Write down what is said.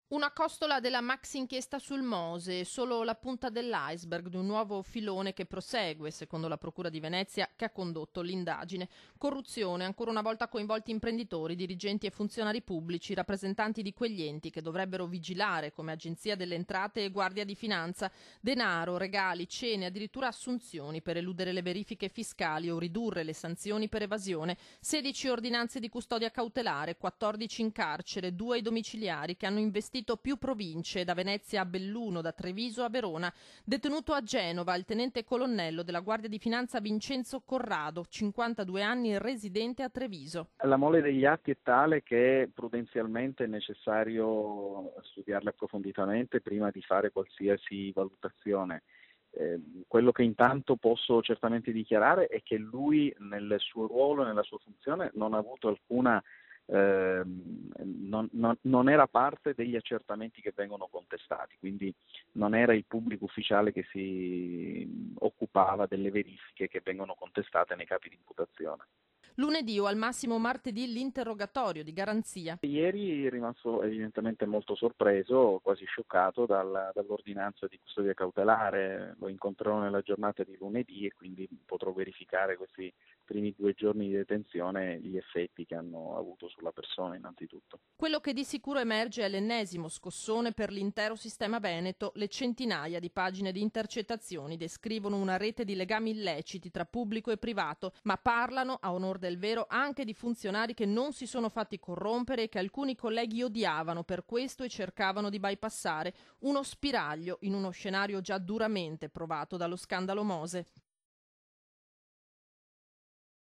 Una costola della maxi inchiesta sul Mose, solo la punta dell'iceberg di un nuovo filone che prosegue, secondo la Procura di Venezia, che ha condotto l'indagine. Corruzione, ancora una volta coinvolti imprenditori, dirigenti e funzionari pubblici, rappresentanti di quegli enti che dovrebbero vigilare come Agenzia delle Entrate e Guardia di Finanza. Denaro, regali, cene, addirittura assunzioni per eludere le verifiche fiscali o ridurre le sanzioni per evasione. 16 ordinanze di custodia cautelare, 14 in carcere, 2 ai domiciliari che hanno investito più province, da Venezia a Belluno, da Treviso a Verona. Detenuto a Genova il tenente colonnello della Guardia di Finanza Vincenzo Corrado, 52 anni, residente a Treviso. La mole degli atti è tale che prudenzialmente è necessario studiarli approfonditamente prima di fare qualsiasi valutazione. Quello che intanto posso certamente dichiarare è che lui nel suo ruolo e nella sua funzione non ha avuto alcuna non era parte degli accertamenti che vengono contestati, quindi non era il pubblico ufficiale che si occupava delle verifiche che vengono contestate nei capi di imputazione. Lunedì o al massimo martedì l'interrogatorio di garanzia. Ieri è rimasto evidentemente molto sorpreso, quasi scioccato dall'ordinanza di custodia cautelare. Lo incontrerò nella giornata di lunedì e quindi potrò verificare questi primi 2 giorni di detenzione, gli effetti che hanno avuto sulla persona innanzitutto. Quello che di sicuro emerge è l'ennesimo scossone per l'intero sistema veneto. Le centinaia di pagine di intercettazioni descrivono una rete di legami illeciti tra pubblico e privato, ma parlano, a onor del vero, anche di funzionari che non si sono fatti corrompere e che alcuni colleghi odiavano per questo e cercavano di bypassare. Uno spiraglio in uno scenario già duramente provato dallo scandalo Mose.